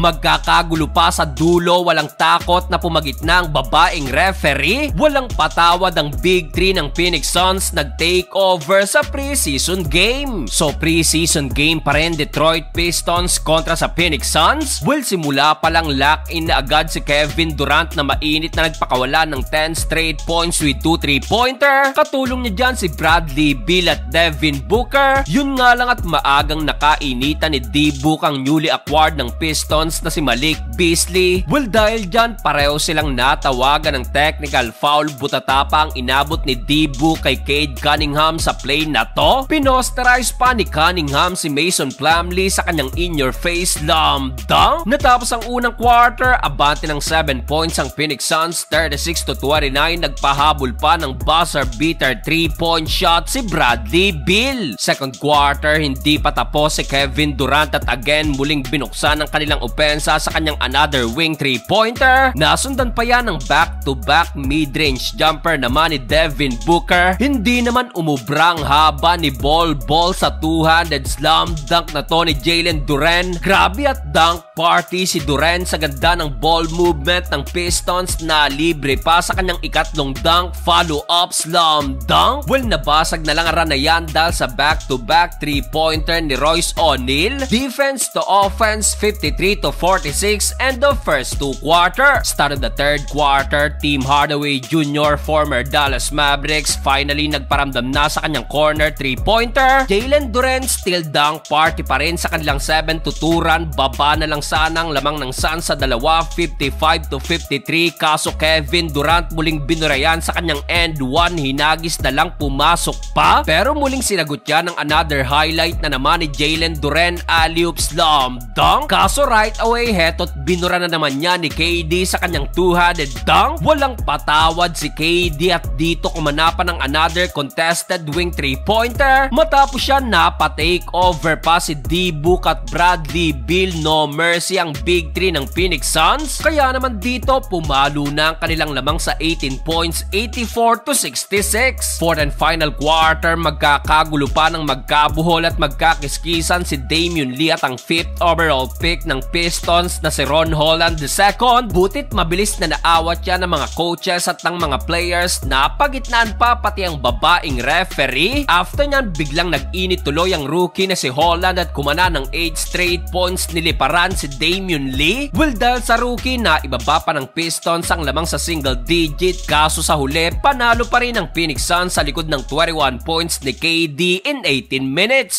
Magkakagulo pa sa dulo, walang takot na pumagitna ang babaeng referee. Walang patawad ang Big 3 ng Phoenix Suns nag-take over sa preseason game. So preseason game pa rin Detroit Pistons kontra sa Phoenix Suns? Well, simula pa lang lock-in na agad si Kevin Durant na mainit na nagpakawala ng 10 straight points with 2 3-pointer. Katulong niya dyan si Bradley Beal at Devin Booker. Yun nga lang at maagang nakainitan ni D-Book ang newly acquired ng Pistons na si Malik Beasley. Well, dahil dyan pareho silang natawagan ng technical foul. Butata pa ang inabot ni D-Book kay Cade Cunningham sa play na to. Pinosterize pa ni Cunningham si Mason Plumlee sa kanyang in-your-face slam dunk. Natapos ang unang quarter, abante ng 7 points ang Phoenix Suns, 36-29. Nagpahabol pa ng buzzer beater 3-point shot si Bradley Beal. Second quarter, hindi pa tapos si Kevin Durant at again muling binuksan ang kanilang opensa sa kanyang another wing 3-pointer. Nasundan pa yan ng back-to-back mid-range jumper naman ni Devin Booker. Hindi naman umubrang haba ni Bol sa two-handed slam dunk na to ni Jalen Duren. Grabe at dunk party si Duren sa ganda ng ball movement ng Pistons na libre pa sa kanyang ikatlong dunk follow-up slam dunk. Well, nabasag na lang ang run na yan dahil sa back-to-back 3-pointer ni Royce O'Neal. Defense to offense, 53-46 and the first 2 quarter. Start of the third quarter, Tim Hardaway Jr., former Dallas Mavericks, finally nagparamdam na sa kanyang corner 3-pointer. Jalen Duren still dunk party pa rin sa kanilang 7-2 run. Baba na lang sana ang lamang ng Suns sa dalawa, 55-53. Kaso Kevin Durant muling binurayan sa kanyang end 1. Hinagis na lang pumasok pa. Pero muling sinagot yan ng another highlight na naman ni Jalen Duren, alley-oop slam dunk. Kaso right away, heto't binura na naman niya ni KD sa kanyang two-handed dunk. Walang patawad si KD at dito kumanapan ng another contested wing 3-pointer. Matapos siya napa-take over pa si D-Book at Bradley Beal. No mercy ang Big 3 ng Phoenix Suns. Kaya naman dito pumalo na ang kanilang lamang sa 18 points, 84-66. Fourth and final quarter, magkakagulo pa ng magkabuhol at magkakiskisan si Damian Lee at ang 5th overall pick ng Pistons na si Ron Holland II. Butit mabilis na naawat yan ng mga coaches at ng mga players na pagitnaan pa pati ang babaeng referee. After nyan, biglang nag-init tuloy ang rookie na si Holland at kumana ng 8 straight points, niliparan si Damian Lee. Well, dahil sa rookie na ibaba pa ng Pistons ang lamang sa single digit. Kaso sa huli, panalo pa rin ang Phoenix Suns sa likod ng 21 points ni KD in 18 minutes.